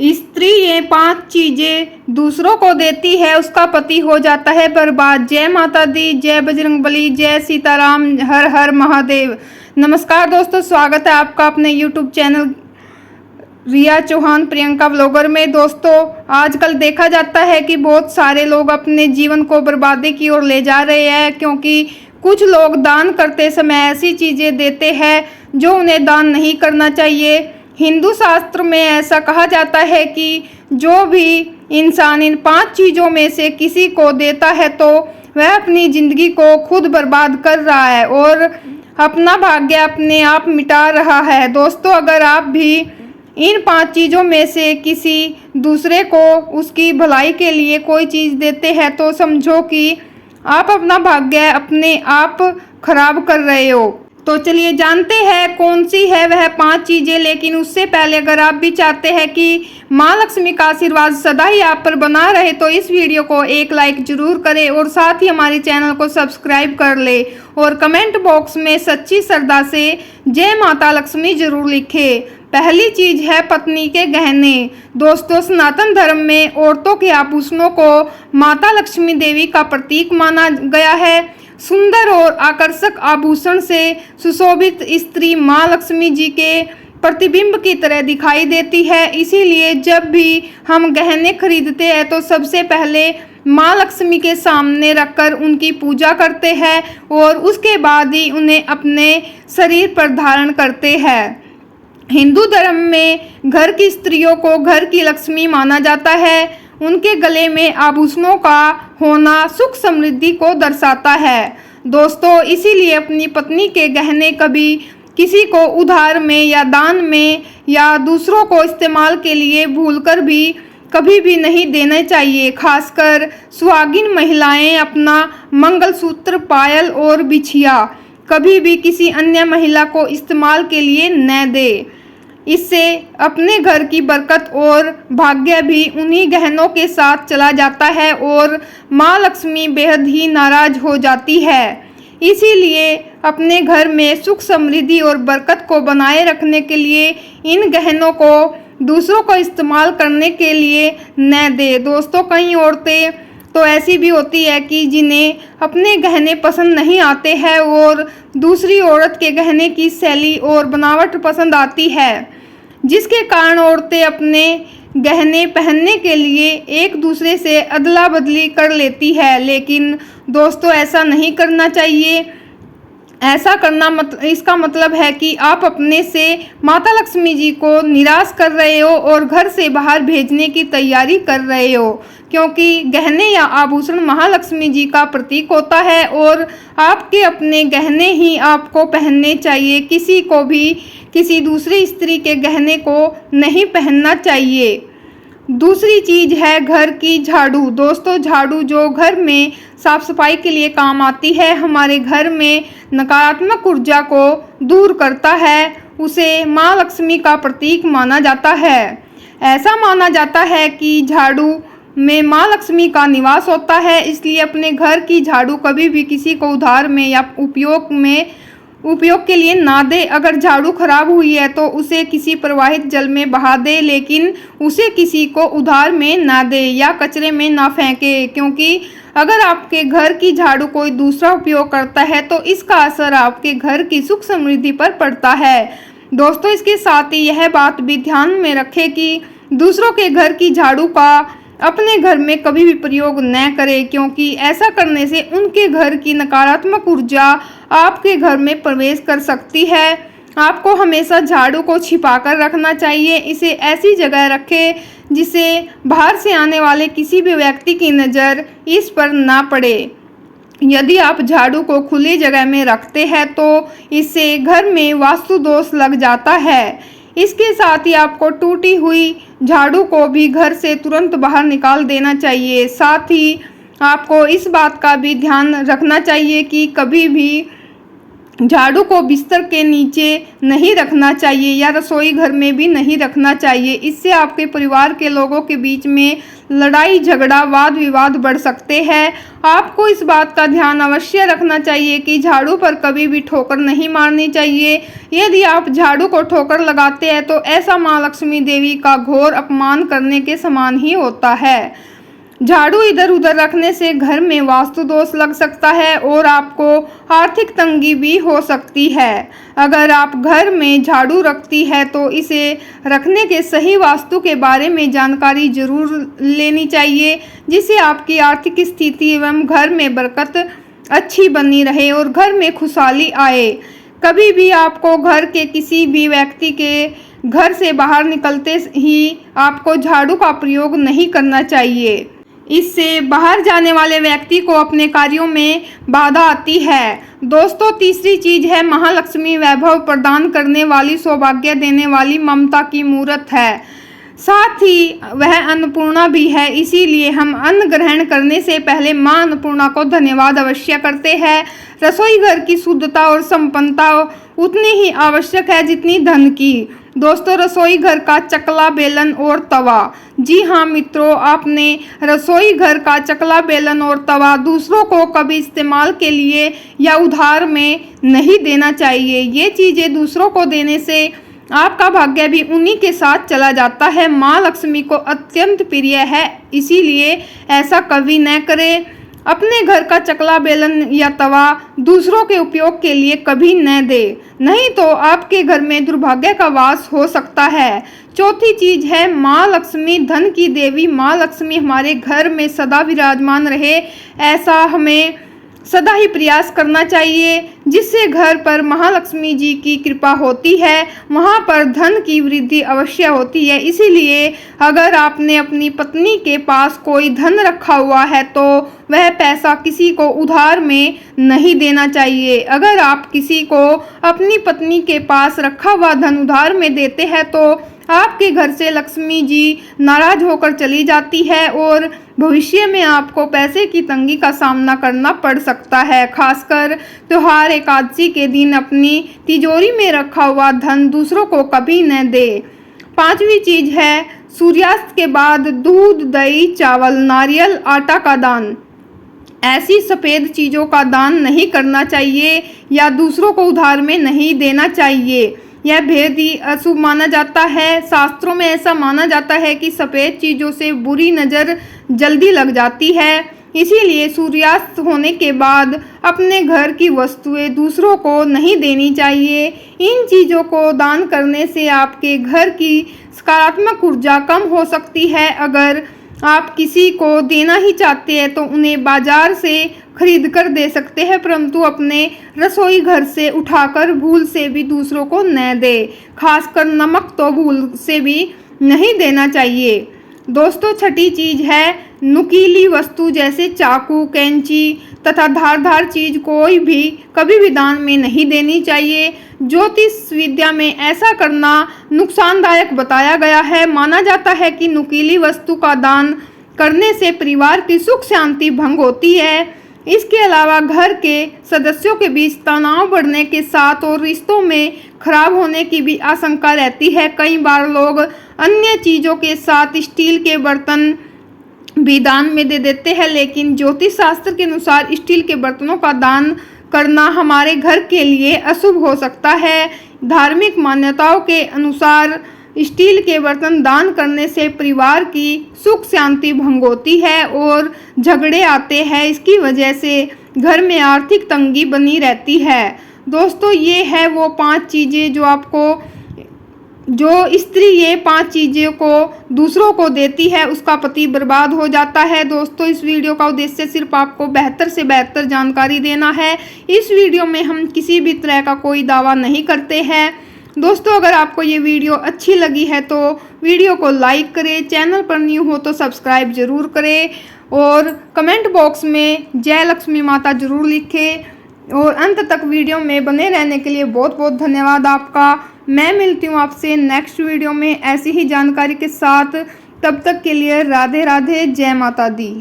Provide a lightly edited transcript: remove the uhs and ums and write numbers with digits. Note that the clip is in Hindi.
स्त्री ये 5 चीजें दूसरों को देती है, उसका पति हो जाता है बर्बाद। जय माता दी, जय बजरंगबली, जय सीताराम, हर हर महादेव। नमस्कार दोस्तों, स्वागत है आपका अपने YouTube चैनल रिया चौहान प्रियंका व्लॉगर में। दोस्तों, आजकल देखा जाता है कि बहुत सारे लोग अपने जीवन को बर्बादी की ओर ले जा रहे हैं, क्योंकि कुछ लोग दान करते समय ऐसी चीज़ें देते हैं जो उन्हें दान नहीं करना चाहिए। हिंदू शास्त्र में ऐसा कहा जाता है कि जो भी इंसान इन 5 चीज़ों में से किसी को देता है तो वह अपनी ज़िंदगी को खुद बर्बाद कर रहा है और अपना भाग्य अपने आप मिटा रहा है। दोस्तों, अगर आप भी इन 5 चीज़ों में से किसी दूसरे को उसकी भलाई के लिए कोई चीज़ देते हैं तो समझो कि आप अपना भाग्य अपने आप खराब कर रहे हो। तो चलिए जानते हैं कौन सी है वह 5 चीज़ें। लेकिन उससे पहले अगर आप भी चाहते हैं कि माँ लक्ष्मी का आशीर्वाद सदा ही आप पर बना रहे तो इस वीडियो को एक लाइक जरूर करें और साथ ही हमारे चैनल को सब्सक्राइब कर ले और कमेंट बॉक्स में सच्ची श्रद्धा से जय माता लक्ष्मी जरूर लिखें। पहली चीज है पत्नी के गहने। दोस्तों, सनातन धर्म में औरतों के आभूषणों को माता लक्ष्मी देवी का प्रतीक माना गया है। सुंदर और आकर्षक आभूषण से सुशोभित स्त्री माँ लक्ष्मी जी के प्रतिबिंब की तरह दिखाई देती है। इसीलिए जब भी हम गहने खरीदते हैं तो सबसे पहले माँ लक्ष्मी के सामने रखकर उनकी पूजा करते हैं और उसके बाद ही उन्हें अपने शरीर पर धारण करते हैं। हिंदू धर्म में घर की स्त्रियों को घर की लक्ष्मी माना जाता है। उनके गले में आभूषणों का होना सुख समृद्धि को दर्शाता है। दोस्तों, इसीलिए अपनी पत्नी के गहने कभी किसी को उधार में या दान में या दूसरों को इस्तेमाल के लिए भूलकर भी कभी भी नहीं देना चाहिए। खासकर सुहागिन महिलाएं अपना मंगलसूत्र, पायल और बिछिया कभी भी किसी अन्य महिला को इस्तेमाल के लिए न दे। इससे अपने घर की बरकत और भाग्य भी उन्हीं गहनों के साथ चला जाता है और माँ लक्ष्मी बेहद ही नाराज हो जाती है। इसीलिए अपने घर में सुख समृद्धि और बरकत को बनाए रखने के लिए इन गहनों को दूसरों को इस्तेमाल करने के लिए न दे। दोस्तों, कई औरतें तो ऐसी भी होती है कि जिन्हें अपने गहने पसंद नहीं आते हैं और दूसरी औरत के गहने की शैली और बनावट पसंद आती है, जिसके कारण औरतें अपने गहने पहनने के लिए एक दूसरे से अदला बदली कर लेती है। लेकिन दोस्तों, ऐसा नहीं करना चाहिए। ऐसा करना इसका मतलब है कि आप अपने से माता लक्ष्मी जी को निराश कर रहे हो और घर से बाहर भेजने की तैयारी कर रहे हो, क्योंकि गहने या आभूषण महालक्ष्मी जी का प्रतीक होता है और आपके अपने गहने ही आपको पहनने चाहिए। किसी को भी किसी दूसरी स्त्री के गहने को नहीं पहनना चाहिए। दूसरी चीज है घर की झाड़ू। दोस्तों, झाड़ू जो घर में साफ सफाई के लिए काम आती है, हमारे घर में नकारात्मक ऊर्जा को दूर करता है, उसे माँ लक्ष्मी का प्रतीक माना जाता है। ऐसा माना जाता है कि झाड़ू में माँ लक्ष्मी का निवास होता है। इसलिए अपने घर की झाड़ू कभी भी किसी को उधार में या उपयोग के लिए ना दे। अगर झाड़ू खराब हुई है तो उसे किसी प्रवाहित जल में बहा दे, लेकिन उसे किसी को उधार में ना दे या कचरे में ना फेंके, क्योंकि अगर आपके घर की झाड़ू कोई दूसरा उपयोग करता है तो इसका असर आपके घर की सुख समृद्धि पर पड़ता है। दोस्तों, इसके साथ ही यह बात भी ध्यान में रखें कि दूसरों के घर की झाड़ू का अपने घर में कभी भी प्रयोग न करें, क्योंकि ऐसा करने से उनके घर की नकारात्मक ऊर्जा आपके घर में प्रवेश कर सकती है। आपको हमेशा झाड़ू को छिपाकर रखना चाहिए। इसे ऐसी जगह रखें जिसे बाहर से आने वाले किसी भी व्यक्ति की नज़र इस पर ना पड़े। यदि आप झाड़ू को खुली जगह में रखते हैं तो इससे घर में वास्तु दोष लग जाता है। इसके साथ ही आपको टूटी हुई झाड़ू को भी घर से तुरंत बाहर निकाल देना चाहिए। साथ ही आपको इस बात का भी ध्यान रखना चाहिए कि कभी भी झाड़ू को बिस्तर के नीचे नहीं रखना चाहिए या रसोई घर में भी नहीं रखना चाहिए। इससे आपके परिवार के लोगों के बीच में लड़ाई झगड़ा वाद विवाद बढ़ सकते हैं। आपको इस बात का ध्यान अवश्य रखना चाहिए कि झाड़ू पर कभी भी ठोकर नहीं मारनी चाहिए। यदि आप झाड़ू को ठोकर लगाते हैं तो ऐसा माँ लक्ष्मी देवी का घोर अपमान करने के समान ही होता है। झाड़ू इधर उधर रखने से घर में वास्तु दोष लग सकता है और आपको आर्थिक तंगी भी हो सकती है। अगर आप घर में झाड़ू रखती है तो इसे रखने के सही वास्तु के बारे में जानकारी जरूर लेनी चाहिए, जिससे आपकी आर्थिक स्थिति एवं घर में बरकत अच्छी बनी रहे और घर में खुशहाली आए। कभी भी आपको घर के किसी भी व्यक्ति के घर से बाहर निकलते ही आपको झाड़ू का प्रयोग नहीं करना चाहिए। इससे बाहर जाने वाले व्यक्ति को अपने कार्यों में बाधा आती है। दोस्तों, तीसरी चीज है महालक्ष्मी वैभव प्रदान करने वाली, सौभाग्य देने वाली ममता की मूर्त है, साथ ही वह अन्नपूर्णा भी है। इसीलिए हम अन्न ग्रहण करने से पहले मां अन्नपूर्णा को धन्यवाद अवश्य करते हैं। रसोई घर की शुद्धता और संपन्नता उतनी ही आवश्यक है जितनी धन की। दोस्तों, रसोई घर का चकला बेलन और तवा। जी हाँ मित्रों, आपने रसोई घर का चकला बेलन और तवा दूसरों को कभी इस्तेमाल के लिए या उधार में नहीं देना चाहिए। ये चीज़ें दूसरों को देने से आपका भाग्य भी उन्हीं के साथ चला जाता है। माँ लक्ष्मी को अत्यंत प्रिय है, इसीलिए ऐसा कभी न करें। अपने घर का चकला बेलन या तवा दूसरों के उपयोग के लिए कभी न दे, नहीं तो आपके घर में दुर्भाग्य का वास हो सकता है। चौथी चीज है माँ लक्ष्मी धन की देवी। माँ लक्ष्मी हमारे घर में सदा विराजमान रहे, ऐसा हमें सदा ही प्रयास करना चाहिए, जिससे घर पर महालक्ष्मी जी की कृपा होती है, वहाँ पर धन की वृद्धि अवश्य होती है। इसीलिए अगर आपने अपनी पत्नी के पास कोई धन रखा हुआ है तो वह पैसा किसी को उधार में नहीं देना चाहिए। अगर आप किसी को अपनी पत्नी के पास रखा हुआ धन उधार में देते हैं तो आपके घर से लक्ष्मी जी नाराज होकर चली जाती है और भविष्य में आपको पैसे की तंगी का सामना करना पड़ सकता है। खासकर त्योहार एकादशी के दिन अपनी तिजोरी में रखा हुआ धन दूसरों को कभी न दे। पांचवी चीज है सूर्यास्त के बाद दूध, दही, चावल, नारियल, आटा का दान। ऐसी सफ़ेद चीज़ों का दान नहीं करना चाहिए या दूसरों को उधार में नहीं देना चाहिए। यह भेद ही अशुभ माना जाता है। शास्त्रों में ऐसा माना जाता है कि सफ़ेद चीज़ों से बुरी नज़र जल्दी लग जाती है। इसीलिए सूर्यास्त होने के बाद अपने घर की वस्तुएं दूसरों को नहीं देनी चाहिए। इन चीज़ों को दान करने से आपके घर की सकारात्मक ऊर्जा कम हो सकती है। अगर आप किसी को देना ही चाहते हैं तो उन्हें बाजार से खरीद कर दे सकते हैं, परंतु अपने रसोई घर से उठाकर भूल से भी दूसरों को न दे। खासकर नमक तो भूल से भी नहीं देना चाहिए। दोस्तों, छठी चीज है नुकीली वस्तु जैसे चाकू, कैंची तथा धारदार चीज कोई भी कभी भी दान में नहीं देनी चाहिए। ज्योतिष विद्या में ऐसा करना नुकसानदायक बताया गया है। माना जाता है कि नुकीली वस्तु का दान करने से परिवार की सुख शांति भंग होती है। इसके अलावा घर के सदस्यों के बीच तनाव बढ़ने के साथ और रिश्तों में खराब होने की भी आशंका रहती है। कई बार लोग अन्य चीज़ों के साथ स्टील के बर्तन भी दान में दे देते हैं, लेकिन ज्योतिष शास्त्र के अनुसार स्टील के बर्तनों का दान करना हमारे घर के लिए अशुभ हो सकता है। धार्मिक मान्यताओं के अनुसार स्टील के बर्तन दान करने से परिवार की सुख शांति भंग होती है और झगड़े आते हैं। इसकी वजह से घर में आर्थिक तंगी बनी रहती है। दोस्तों, ये है वो 5 चीज़ें जो स्त्री ये 5 चीज़ों को दूसरों को देती है, उसका पति बर्बाद हो जाता है। दोस्तों, इस वीडियो का उद्देश्य सिर्फ आपको बेहतर से बेहतर जानकारी देना है। इस वीडियो में हम किसी भी तरह का कोई दावा नहीं करते हैं। दोस्तों, अगर आपको ये वीडियो अच्छी लगी है तो वीडियो को लाइक करें, चैनल पर न्यू हो तो सब्सक्राइब जरूर करें और कमेंट बॉक्स में जय लक्ष्मी माता जरूर लिखें। और अंत तक वीडियो में बने रहने के लिए बहुत बहुत धन्यवाद आपका। मैं मिलती हूँ आपसे नेक्स्ट वीडियो में ऐसी ही जानकारी के साथ। तब तक के लिए राधे राधे, जय माता दी।